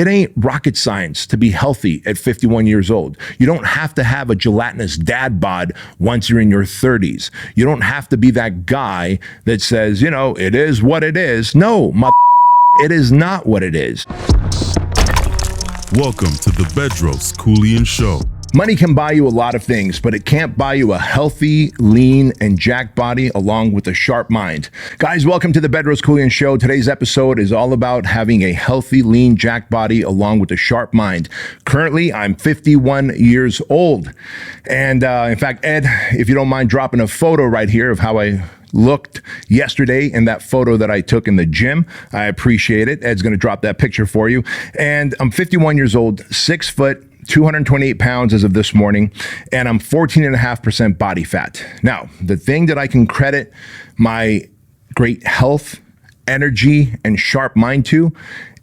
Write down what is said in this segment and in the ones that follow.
It ain't rocket science to be healthy at 51 years old. You don't have to have a gelatinous dad bod once you're in your 30s. You don't have to be that guy that says, you know, it is what it is. No, it is not what it is. Welcome to the Bedros Keuilian Show. Money can buy you a lot of things, but it can't buy you a healthy, lean, and jacked body along with a sharp mind. Guys, welcome to the Bedros Keuilian Show. Today's episode is all about having a healthy, lean, jacked body along with a sharp mind. Currently, I'm 51 years old. And in fact, Ed, if you don't mind dropping a photo right here of how I looked yesterday in that photo that I took in the gym. I appreciate it. Ed's going to drop that picture for you. And I'm 51 years old, 6 foot, 228 pounds as of this morning, and I'm 14.5% body fat. Now, the thing that I can credit my great health, energy, and sharp mind to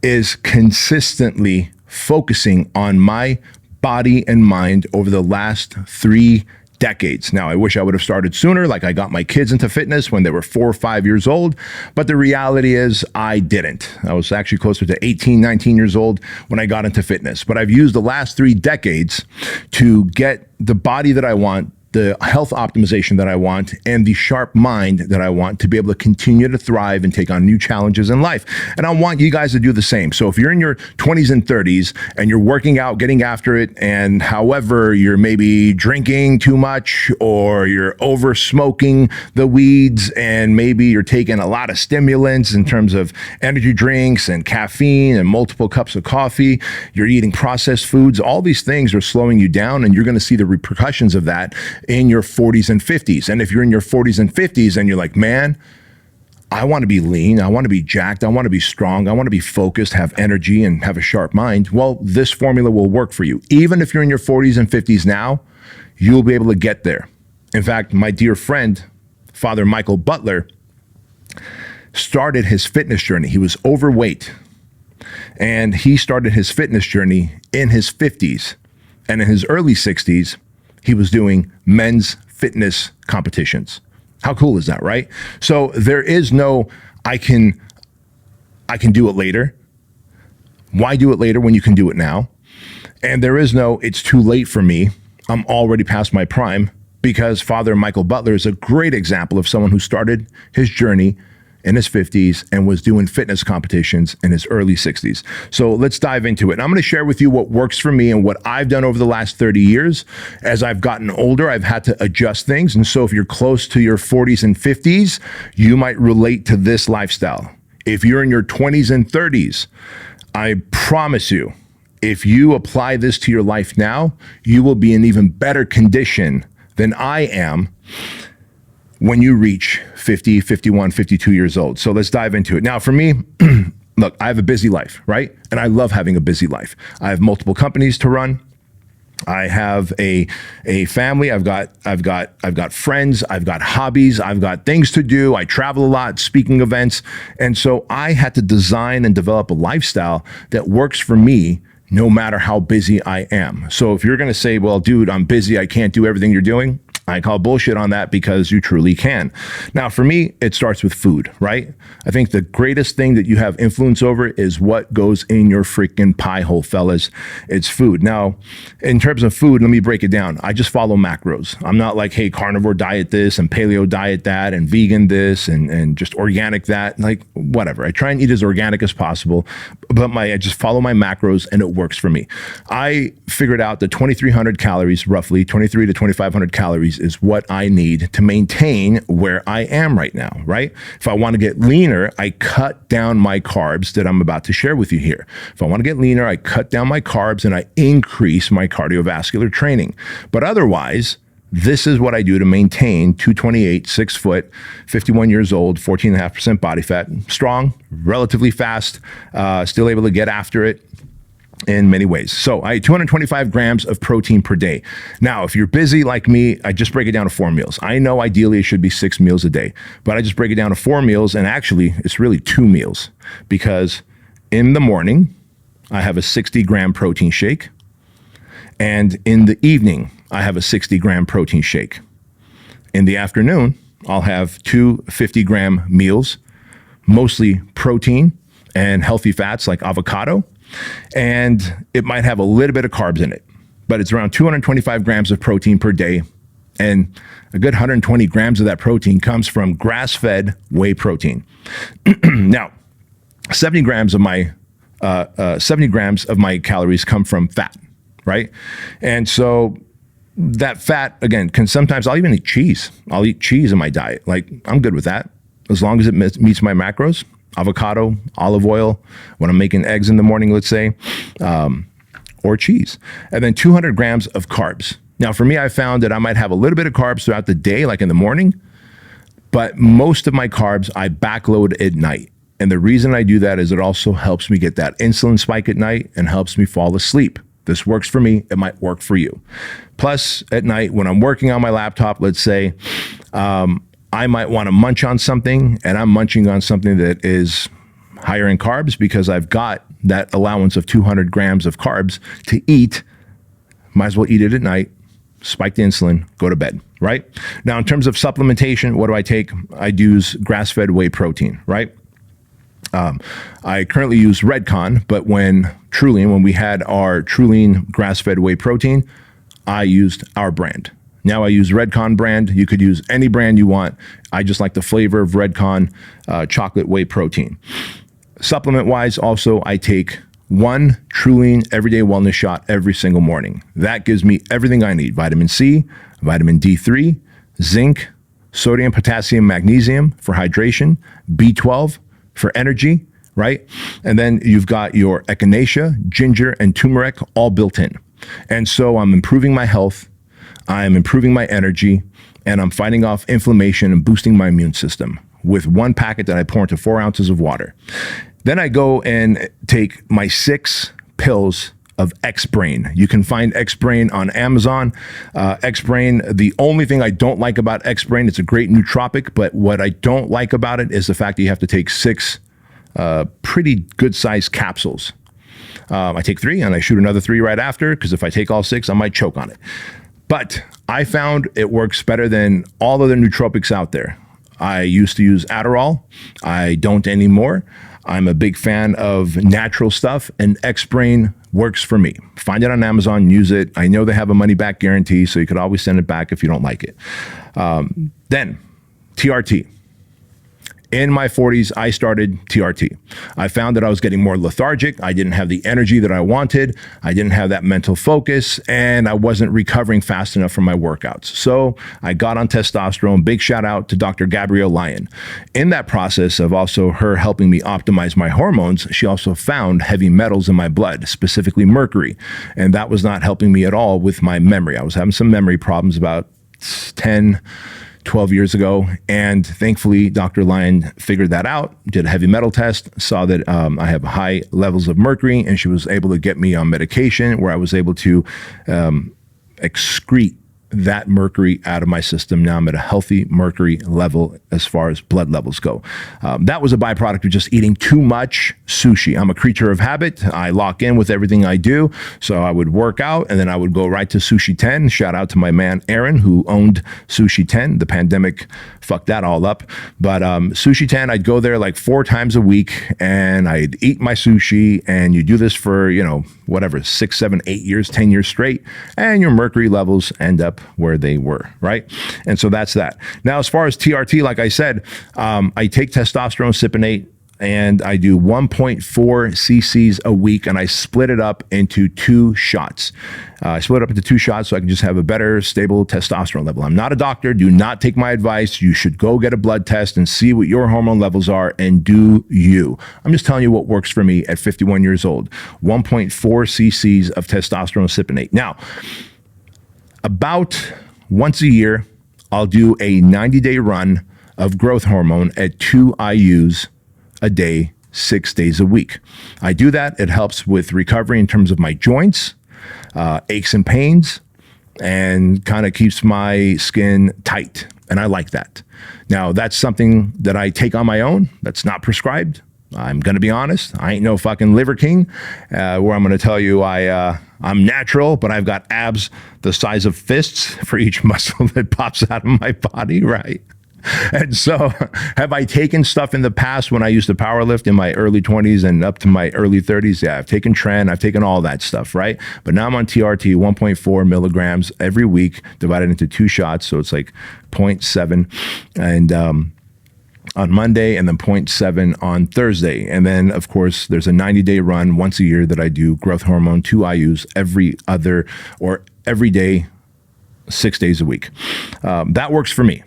is consistently focusing on my body and mind over the last 3 decades. Now, I wish I would have started sooner, like I got my kids into fitness when they were 4 or 5 years old, but the reality is I didn't. I was actually closer to 18, 19 years old when I got into fitness, but I've used the last 3 decades to get the body that I want, the health optimization that I want, and the sharp mind that I want to be able to continue to thrive and take on new challenges in life. And I want you guys to do the same. So if you're in your 20s and 30s and you're working out, getting after it, and however you're maybe drinking too much or you're over smoking the weeds and maybe you're taking a lot of stimulants in terms of energy drinks and caffeine and multiple cups of coffee, you're eating processed foods, all these things are slowing you down, and you're going to see the repercussions of that in your 40s and 50s. And if you're in your 40s and 50s and you're like, man, I want to be lean, I want to be jacked, I want to be strong, I want to be focused, have energy, and have a sharp mind, well, this formula will work for you. Even if you're in your 40s and 50s now, you'll be able to get there. In fact, my dear friend, Father Michael Butler, started his fitness journey. He was overweight, and he started his fitness journey in his 50s. And in his early 60s, he was doing men's fitness competitions. How cool is that, right? So there is no, I can do it later. Why do it later when you can do it now? And there is no, it's too late for me. I'm already past my prime, because Father Michael Butler is a great example of someone who started his journey in his 50s and was doing fitness competitions in his early 60s. So let's dive into it. And I'm going to share with you what works for me and what I've done over the last 30 years. As I've gotten older, I've had to adjust things. And so if you're close to your 40s and 50s, you might relate to this lifestyle. If you're in your 20s and 30s, I promise you, if you apply this to your life now, you will be in even better condition than I am when you reach 50, 51, 52 years old. So let's dive into it. Now, for me, look, I have a busy life, right? And I love having a busy life. I have multiple companies to run. I have a family. I've got friends. I've got hobbies. I've got things to do. I travel a lot, speaking events. And so I had to design and develop a lifestyle that works for me no matter how busy I am. So if you're going to say, well, dude, I'm busy, I can't do everything you're doing, I call bullshit on that, because you truly can. Now, for me, it starts with food, right? I think the greatest thing that you have influence over is what goes in your freaking pie hole, fellas. It's food. Now, in terms of food, let me break it down. I just follow macros. I'm not like, hey, carnivore diet this and paleo diet that and vegan this and just organic that, like whatever. I try and eat as organic as possible, but I just follow my macros and it works for me. I figured out that 2,300 calories, roughly 23 to 2,500 calories, is what I need to maintain where I am right now, right? If I want to get leaner, I cut down my carbs that I'm about to share with you here. If I want to get leaner, I cut down my carbs and I increase my cardiovascular training. But otherwise, this is what I do to maintain 228, 6 foot, 51 years old, 14.5% body fat, strong, relatively fast, still able to get after it in many ways. So I eat 225 grams of protein per day. Now, if you're busy like me, I just break it down to 4 meals. I know ideally it should be 6 meals a day, but I just break it down to 4 meals. And actually it's really 2 meals, because in the morning I have a 60-gram protein shake. And in the evening, I have a 60-gram protein shake. In the afternoon, I'll have 2 50-gram meals, mostly protein and healthy fats like avocado. and it might have a little bit of carbs in it, but it's around 225 grams of protein per day. And a good 120 grams of that protein comes from grass-fed whey protein. Now, 70 grams of my calories come from fat, right? And so that fat, again, I'll even eat cheese. I'll eat cheese in my diet. Like, I'm good with that as long as it meets my macros. Avocado, olive oil, when I'm making eggs in the morning, let's say, or cheese. And then 200 grams of carbs. Now, for me, I found that I might have a little bit of carbs throughout the day, like in the morning, but most of my carbs I backload at night. And the reason I do that is it also helps me get that insulin spike at night and helps me fall asleep. This works for me. It might work for you. Plus, at night, when I'm working on my laptop, let's say, I might want to munch on something, and I'm munching on something that is higher in carbs because I've got that allowance of 200 grams of carbs to eat. Might as well eat it at night. Spike the insulin, go to bed, right? Now, in terms of supplementation, what do I take? I use grass-fed whey protein, right? I currently use Redcon, but when we had our Truline grass-fed whey protein, I used our brand. Now I use Redcon brand. You could use any brand you want. I just like the flavor of Redcon chocolate whey protein. Supplement-wise, also, I take one Truline Everyday Wellness Shot every single morning. That gives me everything I need: vitamin C, vitamin D3, zinc, sodium, potassium, magnesium for hydration, B12 for energy, right? And then you've got your echinacea, ginger, and turmeric all built in. And so I'm improving my health, I'm improving my energy, and I'm fighting off inflammation and boosting my immune system with one packet that I pour into 4 ounces of water. Then I go and take my 6 pills of X-Brain. You can find X-Brain on Amazon. X-Brain, the only thing I don't like about X-Brain, it's a great nootropic, but what I don't like about it is the fact that you have to take 6 pretty good-sized capsules. I take 3 and I shoot another 3 right after, because if I take all 6, I might choke on it. But I found it works better than all other nootropics out there. I used to use Adderall. I don't anymore. I'm a big fan of natural stuff, and X-Brain works for me. Find it on Amazon, use it. I know they have a money-back guarantee, so you could always send it back if you don't like it. Then, TRT. In my 40s, I started TRT. I found that I was getting more lethargic. I didn't have the energy that I wanted. I didn't have that mental focus, and I wasn't recovering fast enough from my workouts. So I got on testosterone. Big shout out to Dr. Gabrielle Lyon. In that process of also her helping me optimize my hormones, she also found heavy metals in my blood, specifically mercury. And that was not helping me at all with my memory. I was having some memory problems about 12 years ago. And thankfully, Dr. Lyon figured that out, did a heavy metal test, saw that I have high levels of mercury, and she was able to get me on medication where I was able to excrete that mercury out of my system. Now I'm at a healthy mercury level as far as blood levels go. That was a byproduct of just eating too much sushi. I'm a creature of habit. I lock in with everything I do. So I would work out and then I would go right to Sushi 10. Shout out to my man, Aaron, who owned Sushi 10. The pandemic fucked that all up. But Sushi 10, I'd go there like 4 times a week and I'd eat my sushi, and you do this for, 6, 7, 8 years, 10 years straight, and your mercury levels end up where they were, right? And so that's that. Now, as far as TRT, like I said, I take testosterone cypionate, and I do 1.4 cc's a week, and I split it up into 2 shots. I split it up into 2 shots so I can just have a better, stable testosterone level. I'm not a doctor. Do not take my advice. You should go get a blood test and see what your hormone levels are, and do you. I'm just telling you what works for me at 51 years old. 1.4 cc's of testosterone cypionate. Now, about once a year, I'll do a 90-day run of growth hormone at 2 IUs a day, 6 days a week. I do that. It helps with recovery in terms of my joints, aches and pains, and kind of keeps my skin tight. And I like that. Now, that's something that I take on my own. That's not prescribed. I'm going to be honest. I ain't no fucking Liver King, where I'm going to tell you I'm natural, but I've got abs the size of fists for each muscle that pops out of my body, right? And so have I taken stuff in the past when I used to power lift in my early 20s and up to my early 30s? Yeah, I've taken Tren, I've taken all that stuff, right? But now I'm on TRT, 1.4 milligrams every week, divided into 2 shots. So it's like 0.7 and on Monday, and then 0.7 on Thursday. And then, of course, there's a 90-day run once a year that I do growth hormone, 2 IUs every day, 6 days a week. That works for me.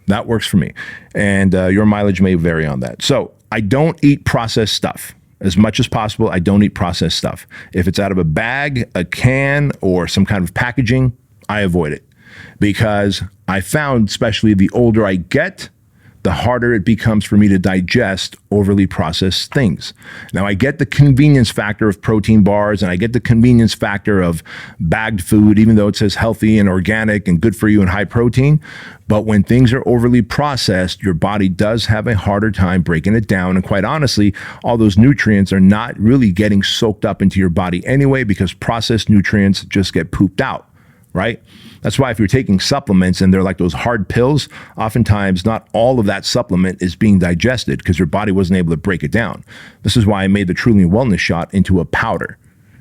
That works for me. And your mileage may vary on that. So I don't eat processed stuff. As much as possible, I don't eat processed stuff. If it's out of a bag, a can, or some kind of packaging, I avoid it. Because I found, especially the older I get, the harder it becomes for me to digest overly processed things. Now, I get the convenience factor of protein bars, and I get the convenience factor of bagged food, even though it says healthy and organic and good for you and high protein. But when things are overly processed, your body does have a harder time breaking it down. And quite honestly, all those nutrients are not really getting soaked up into your body anyway, because processed nutrients just get pooped out, right? That's why if you're taking supplements and they're like those hard pills, oftentimes not all of that supplement is being digested because your body wasn't able to break it down. This is why I made the Truly Wellness shot into a powder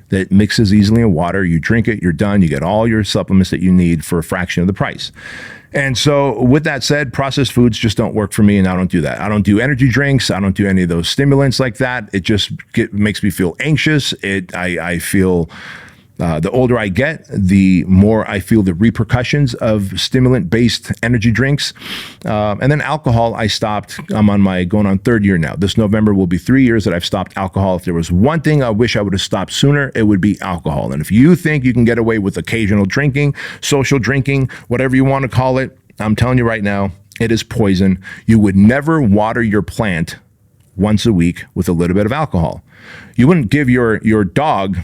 that mixes easily in water. You drink it, you're done. You get all your supplements that you need for a fraction of the price. And so with that said, processed foods just don't work for me, and I don't do that. I don't do energy drinks. I don't do any of those stimulants like that. It just makes me feel anxious. I feel... the older I get, the more I feel the repercussions of stimulant-based energy drinks. And then alcohol, I stopped. I'm going on 3rd year now. This November will be 3 years that I've stopped alcohol. If there was one thing I wish I would have stopped sooner, it would be alcohol. And if you think you can get away with occasional drinking, social drinking, whatever you want to call it, I'm telling you right now, it is poison. You would never water your plant once a week with a little bit of alcohol. You wouldn't give your dog...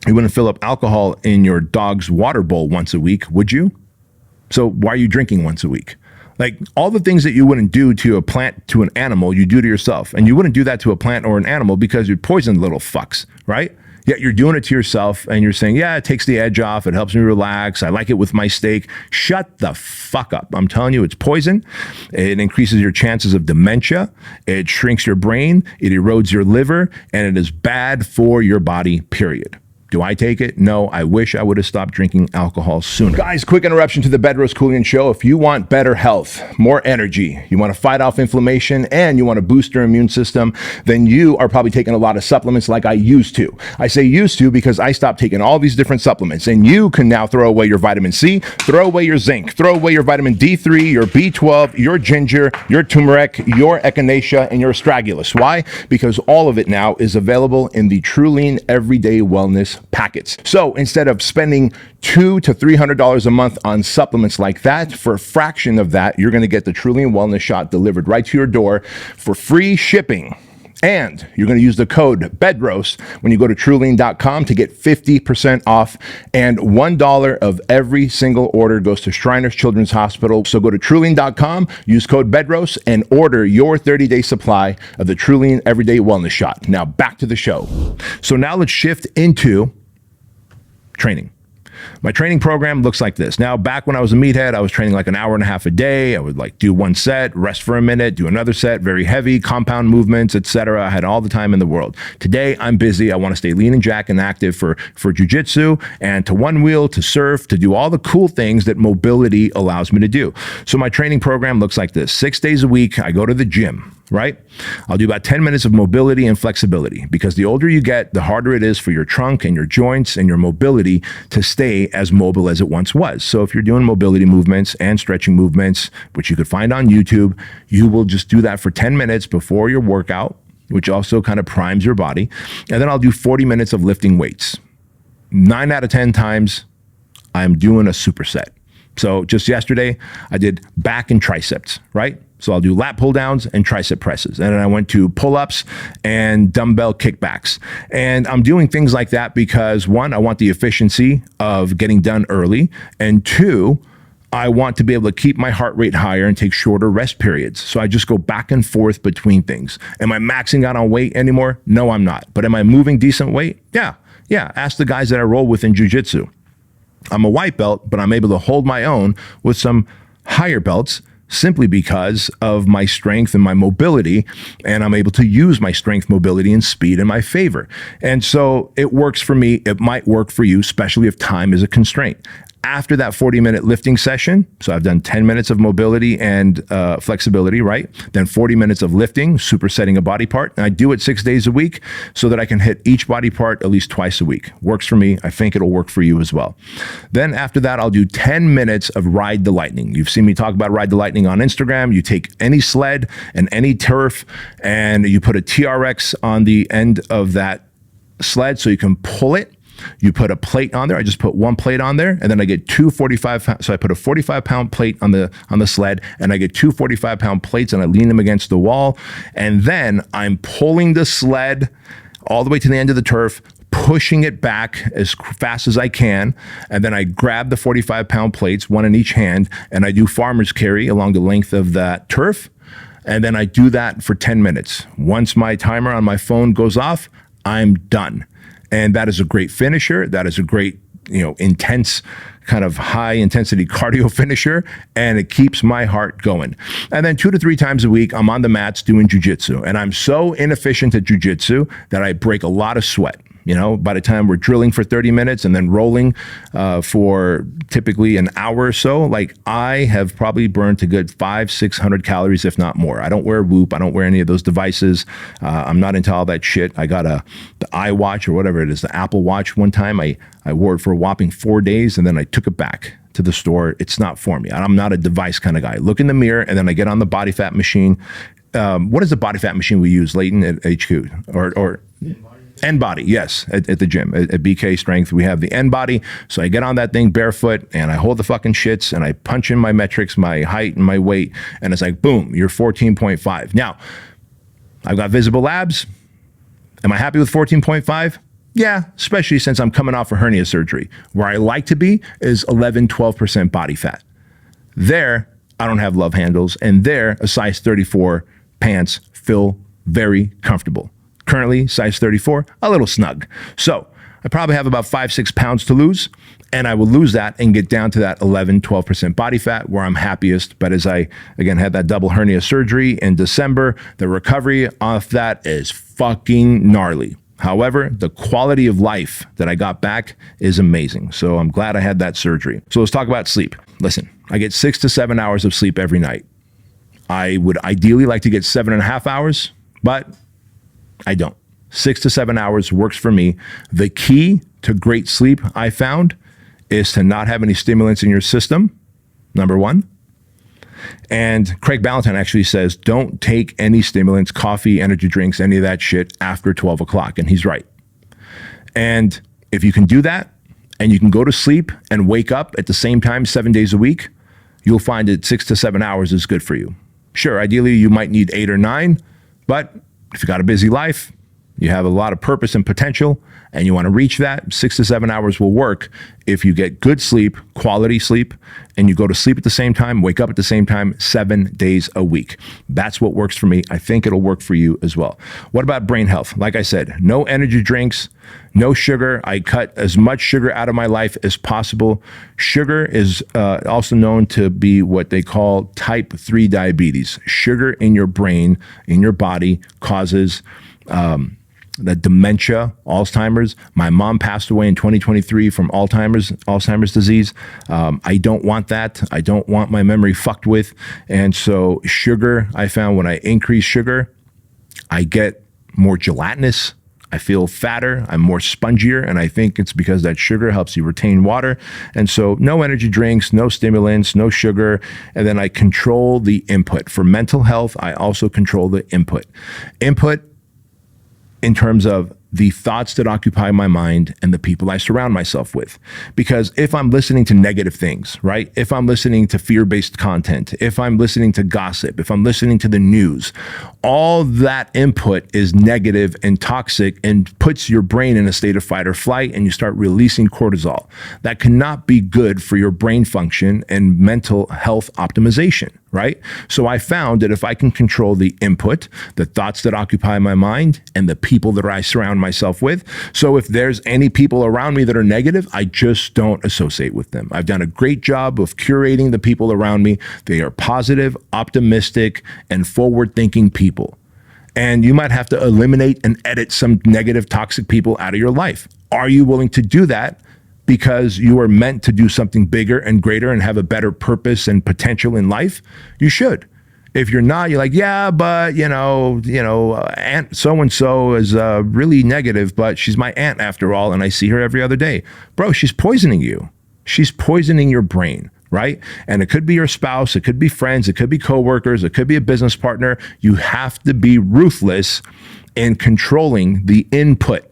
You wouldn't fill up alcohol in your dog's water bowl once a week, would you? So why are you drinking once a week? Like all the things that you wouldn't do to a plant, to an animal, you do to yourself. And you wouldn't do that to a plant or an animal because you're poisoned little fucks, right? Yet you're doing it to yourself and you're saying, yeah, it takes the edge off. It helps me relax. I like it with my steak. Shut the fuck up. I'm telling you, it's poison. It increases your chances of dementia. It shrinks your brain. It erodes your liver, and it is bad for your body, period. Do I take it? No, I wish I would have stopped drinking alcohol sooner. Guys, quick interruption to the Bedros Keuilian Show. If you want better health, more energy, you want to fight off inflammation, and you want to boost your immune system, then you are probably taking a lot of supplements like I used to. I say used to because I stopped taking all these different supplements, and you can now throw away your vitamin C, throw away your zinc, throw away your vitamin D3, your B12, your ginger, your turmeric, your echinacea, and your astragalus. Why? Because all of it now is available in the Trulean Everyday Wellness packets. So instead of spending $200 to $300 a month on supplements like that, for a fraction of that, you're going to get the Trulean Wellness shot delivered right to your door for free shipping. And you're going to use the code BEDROS when you go to Trulean.com to get 50% off, and $1 of every single order goes to Shriners Children's Hospital. So go to Trulean.com, use code BEDROS, and order your 30-day supply of the Trulean Everyday Wellness Shot. Now back to the show. So now let's shift into training. My training program looks like this. Now, back when I was a meathead, I was training like an hour and a half a day. I would like do one set, rest for a minute, do another set, very heavy, compound movements, etc. I had all the time in the world. Today, I'm busy. I want to stay lean and jack and active for jiu-jitsu and to one wheel, to surf, to do all the cool things that mobility allows me to do. So my training program looks like this. 6 days a week, I go to the gym, right? I'll do about 10 minutes of mobility and flexibility, because the older you get, the harder it is for your trunk and your joints and your mobility to stay as mobile as it once was. So if you're doing mobility movements and stretching movements, which you could find on YouTube, you will just do that for 10 minutes before your workout, which also kind of primes your body. And then I'll do 40 minutes of lifting weights. 9 out of 10 times, I'm doing a superset. So just yesterday, I did back and triceps, right? So I'll do lat pull downs and tricep presses. And then I went to pull-ups and dumbbell kickbacks. And I'm doing things like that because, one, I want the efficiency of getting done early. And two, I want to be able to keep my heart rate higher and take shorter rest periods. So I just go back and forth between things. Am I maxing out on weight anymore? No, I'm not. But am I moving decent weight? Yeah. Ask the guys that I roll with in jiu-jitsu. I'm a white belt, but I'm able to hold my own with some higher belts simply because of my strength and my mobility, and I'm able to use my strength, mobility, and speed in my favor. And so it works for me. It might work for you, especially if time is a constraint. After that 40-minute lifting session, so I've done 10 minutes of mobility and flexibility, right? Then 40 minutes of lifting, supersetting a body part. And I do it 6 days a week so that I can hit each body part at least twice a week. Works for me. I think it'll work for you as well. Then after that, I'll do 10 minutes of Ride the Lightning. You've seen me talk about Ride the Lightning on Instagram. You take any sled and any turf and you put a TRX on the end of that sled so you can pull it. You put a plate on there. I just put one plate on there, and then I get two 45. So I put a 45-pound plate on the sled, and I get two 45-pound plates, and I lean them against the wall, and then I'm pulling the sled all the way to the end of the turf, pushing it back as fast as I can, and then I grab the 45-pound plates, one in each hand, and I do farmer's carry along the length of that turf, and then I do that for 10 minutes. Once my timer on my phone goes off, I'm done. And that is a great finisher. That is a great, intense, kind of high intensity cardio finisher, and it keeps my heart going. And then 2 to 3 times a week, I'm on the mats doing jujitsu. And I'm so inefficient at jujitsu that I break a lot of sweat. By the time we're drilling for 30 minutes and then rolling for typically an hour or so, like I have probably burned a good 500-600 calories, if not more. I don't wear Whoop. I don't wear any of those devices. I'm not into all that shit. I got the iWatch or whatever it is, the Apple Watch. One time I wore it for a whopping 4 days and then I took it back to the store. It's not for me. I'm not a device kind of guy. Look in the mirror and then I get on the body fat machine. What is the body fat machine we use, Leighton, at HQ? Or Nbody, yes, at the gym, at BK Strength, we have the Nbody. So I get on that thing barefoot and I hold the fucking shits and I punch in my metrics, my height and my weight, and it's like, boom, you're 14.5. Now, I've got visible abs. Am I happy with 14.5? Yeah, especially since I'm coming off a hernia surgery. Where I like to be is 11, 12% body fat. There, I don't have love handles, and there, a size 34 pants feel very comfortable. Currently, size 34, a little snug. So I probably have about 5-6 pounds to lose, and I will lose that and get down to that 11, 12% body fat where I'm happiest. But as I, again, had that double hernia surgery in December, the recovery off that is fucking gnarly. However, the quality of life that I got back is amazing. So I'm glad I had that surgery. So let's talk about sleep. Listen, I get 6 to 7 hours of sleep every night. I would ideally like to get 7.5 hours, but I don't. 6 to 7 hours works for me. The key to great sleep, I found, is to not have any stimulants in your system, number one. And Craig Ballantyne actually says, don't take any stimulants, coffee, energy drinks, any of that shit after 12 o'clock. And he's right. And if you can do that, and you can go to sleep and wake up at the same time 7 days a week, you'll find that 6 to 7 hours is good for you. Sure, ideally you might need 8 or 9, but if you got a busy life, you have a lot of purpose and potential, and you want to reach that, 6 to 7 hours will work if you get good sleep, quality sleep, and you go to sleep at the same time, wake up at the same time, 7 days a week. That's what works for me. I think it'll work for you as well. What about brain health? Like I said, no energy drinks, no sugar. I cut as much sugar out of my life as possible. Sugar is also known to be what they call type 3 diabetes. Sugar in your brain, in your body, causes that dementia, Alzheimer's. My mom passed away in 2023 from Alzheimer's disease. I don't want that. I don't want my memory fucked with. And so sugar, I found when I increase sugar, I get more gelatinous. I feel fatter. I'm more spongier. And I think it's because that sugar helps you retain water. And so no energy drinks, no stimulants, no sugar. And then I control the input. For mental health, I also control the input. Input in terms of the thoughts that occupy my mind and the people I surround myself with. Because if I'm listening to negative things, right? If I'm listening to fear-based content, if I'm listening to gossip, if I'm listening to the news, all that input is negative and toxic and puts your brain in a state of fight or flight, and you start releasing cortisol. That cannot be good for your brain function and mental health optimization, right? So I found that if I can control the input, the thoughts that occupy my mind, and the people that I surround myself with. So if there's any people around me that are negative, I just don't associate with them. I've done a great job of curating the people around me. They are positive, optimistic, and forward-thinking people. And you might have to eliminate and edit some negative, toxic people out of your life. Are you willing to do that? Because you are meant to do something bigger and greater and have a better purpose and potential in life, you should. If you're not, you're like, yeah, but Aunt so-and-so is really negative, but she's my aunt after all, and I see her every other day. Bro, she's poisoning you. She's poisoning your brain, right? And it could be your spouse, it could be friends, it could be coworkers, it could be a business partner. You have to be ruthless in controlling the input,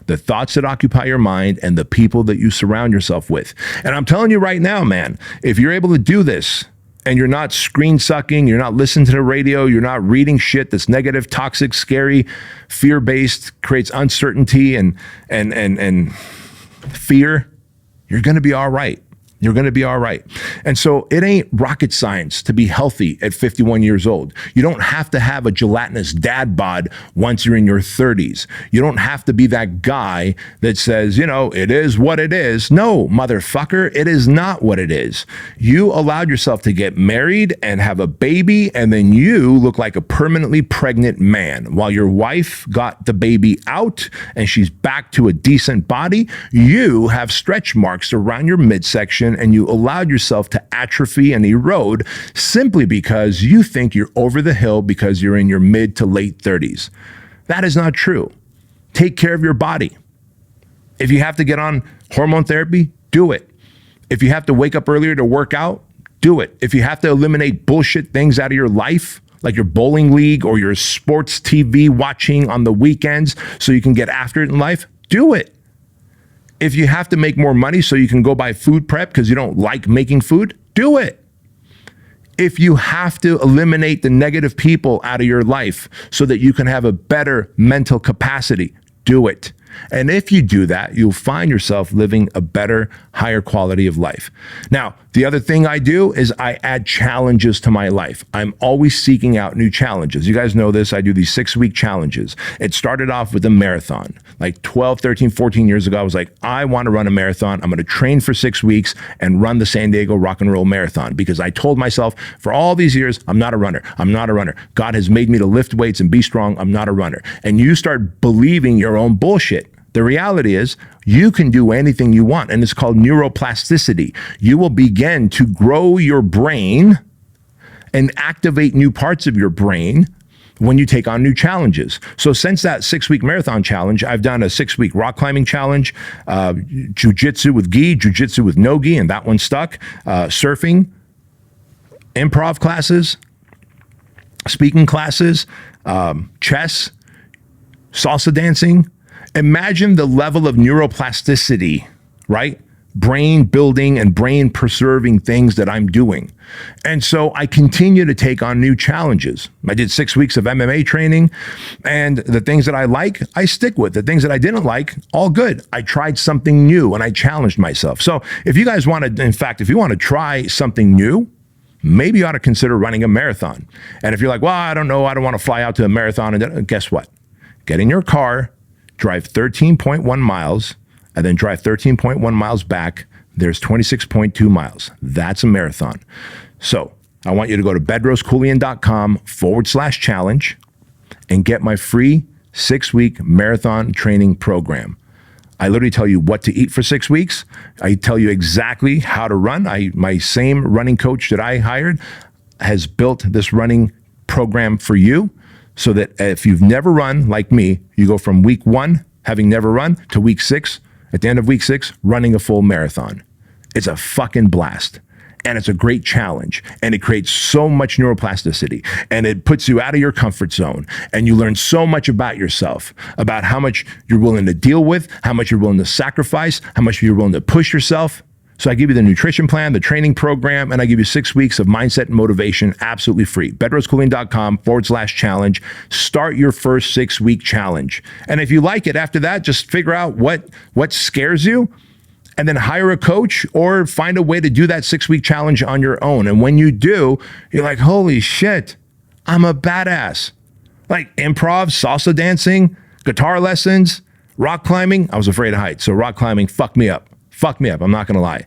the thoughts that occupy your mind, and the people that you surround yourself with. And I'm telling you right now, man, if you're able to do this and you're not screen sucking, you're not listening to the radio, you're not reading shit that's negative, toxic, scary, fear-based, creates uncertainty and fear, you're going to be all right. You're going to be all right. And so it ain't rocket science to be healthy at 51 years old. You don't have to have a gelatinous dad bod once you're in your 30s. You don't have to be that guy that says, it is what it is. No, motherfucker, it is not what it is. You allowed yourself to get married and have a baby, and then you look like a permanently pregnant man. While your wife got the baby out and she's back to a decent body, you have stretch marks around your midsection, and you allowed yourself to atrophy and erode simply because you think you're over the hill because you're in your mid to late 30s. That is not true. Take care of your body. If you have to get on hormone therapy, do it. If you have to wake up earlier to work out, do it. If you have to eliminate bullshit things out of your life, like your bowling league or your sports TV watching on the weekends so you can get after it in life, do it. If you have to make more money so you can go buy food prep because you don't like making food, do it. If you have to eliminate the negative people out of your life so that you can have a better mental capacity, do it. And if you do that, you'll find yourself living a better, higher quality of life. Now, the other thing I do is I add challenges to my life. I'm always seeking out new challenges. You guys know this. I do these 6-week challenges. It started off with a marathon. Like 12, 13, 14 years ago, I was like, I want to run a marathon. I'm going to train for 6 weeks and run the San Diego Rock and Roll Marathon, because I told myself for all these years, I'm not a runner. I'm not a runner. God has made me to lift weights and be strong. I'm not a runner. And you start believing your own bullshit. The reality is you can do anything you want, and it's called neuroplasticity. You will begin to grow your brain and activate new parts of your brain when you take on new challenges. So since that 6-week marathon challenge, I've done a 6-week rock climbing challenge, jujitsu with gi, jujitsu with no gi, and that one stuck, surfing, improv classes, speaking classes, chess, salsa dancing. Imagine the level of neuroplasticity, right? Brain building and brain preserving things that I'm doing. And so I continue to take on new challenges. I did 6 weeks of MMA training, and the things that I like, I stick with. The things that I didn't like, all good. I tried something new and I challenged myself. So if you guys want to, in fact, if you want to try something new, maybe you ought to consider running a marathon. And if you're like, well, I don't know, I don't want to fly out to a marathon, and guess what? Get in your car, drive 13.1 miles, and then drive 13.1 miles back. There's 26.2 miles. That's a marathon. So I want you to go to bedroskeuilian.com/challenge and get my free 6-week marathon training program. I literally tell you what to eat for 6 weeks. I tell you exactly how to run. My same running coach that I hired has built this running program for you, so that if you've never run like me, you go from week 1, having never run, to week 6, at the end of week 6, running a full marathon. It's a fucking blast. And it's a great challenge. And it creates so much neuroplasticity. And it puts you out of your comfort zone. And you learn so much about yourself, about how much you're willing to deal with, how much you're willing to sacrifice, how much you're willing to push yourself. So I give you the nutrition plan, the training program, and I give you 6 weeks of mindset and motivation absolutely free. bedroskeuilian.com/challenge. Start your first 6-week challenge. And if you like it after that, just figure out what scares you and then hire a coach or find a way to do that 6-week challenge on your own. And when you do, you're like, holy shit, I'm a badass. Like improv, salsa dancing, guitar lessons, rock climbing. I was afraid of heights. So rock climbing fucked me up. Fucked me up. I'm not going to lie.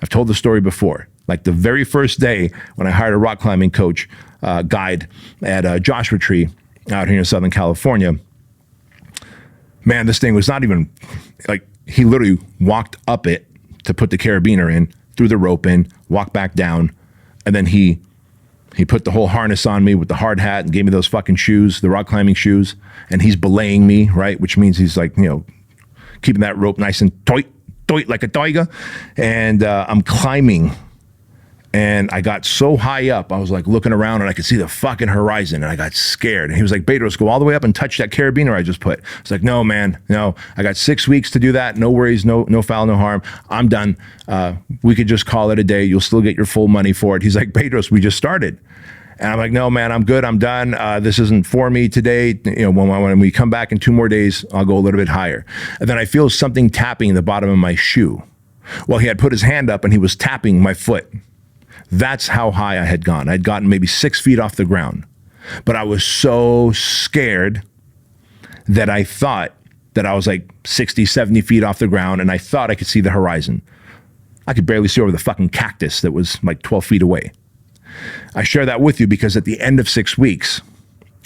I've told the story before. Like the very first day when I hired a rock climbing coach, guide at Joshua Tree out here in Southern California, man, this thing was not even like, he literally walked up it to put the carabiner in, threw the rope in, walked back down, and then he put the whole harness on me with the hard hat and gave me those fucking shoes, the rock climbing shoes, and he's belaying me, right? Which means he's like, keeping that rope nice and tight like a tiger. And I'm climbing, and I got so high up, I was like looking around and I could see the fucking horizon, and I got scared. And he was like, Bedros, go all the way up and touch that carabiner I just put. It's like, no, man, no. I got 6 weeks to do that. No worries, no foul, no harm. I'm done. We could just call it a day. You'll still get your full money for it. He's like, Bedros, we just started. And I'm like, no, man, I'm good. I'm done. This isn't for me today. When we come back in 2 more days, I'll go a little bit higher. And then I feel something tapping in the bottom of my shoe. Well, he had put his hand up and he was tapping my foot. That's how high I had gone. I'd gotten maybe 6 feet off the ground. But I was so scared that I thought that I was like 60, 70 feet off the ground, and I thought I could see the horizon. I could barely see over the fucking cactus that was like 12 feet away. I share that with you because at the end of 6 weeks,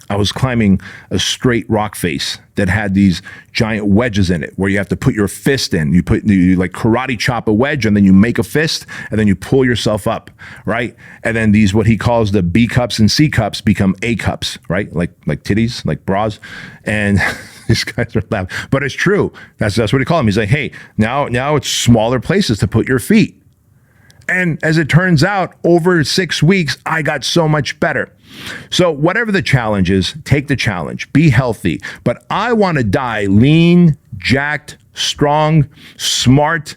I was climbing a straight rock face that had these giant wedges in it where you have to put your fist in. You like karate chop a wedge, and then you make a fist, and then you pull yourself up, right? And then these, what he calls the B cups and C cups, become A cups, right? Like titties, like bras. And these guys are laughing, but it's true. That's what he called them. He's like, hey, now it's smaller places to put your feet. And as it turns out, over 6 weeks, I got so much better. So whatever the challenge is, take the challenge, be healthy. But I want to die lean, jacked, strong, smart,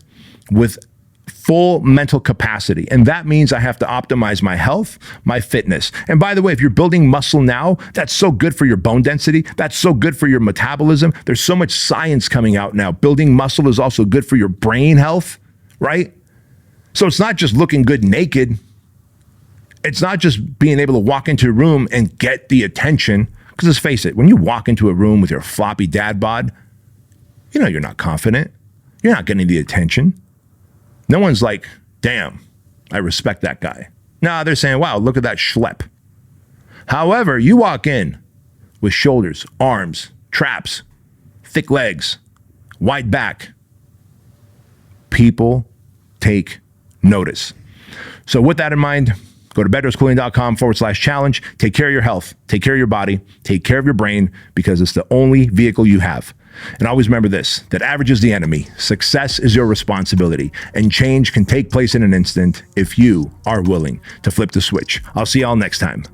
with full mental capacity. And that means I have to optimize my health, my fitness. And by the way, if you're building muscle now, that's so good for your bone density. That's so good for your metabolism. There's so much science coming out now. Building muscle is also good for your brain health, right? So it's not just looking good naked. It's not just being able to walk into a room and get the attention. Because let's face it, when you walk into a room with your floppy dad bod, you're not confident. You're not getting the attention. No one's like, damn, I respect that guy. No, they're saying, wow, look at that schlep. However, you walk in with shoulders, arms, traps, thick legs, wide back. People take notice. So with that in mind, go to bedroskeuilian.com/challenge. Take care of your health. Take care of your body. Take care of your brain, because it's the only vehicle you have. And always remember this, that average is the enemy. Success is your responsibility. And change can take place in an instant if you are willing to flip the switch. I'll see y'all next time.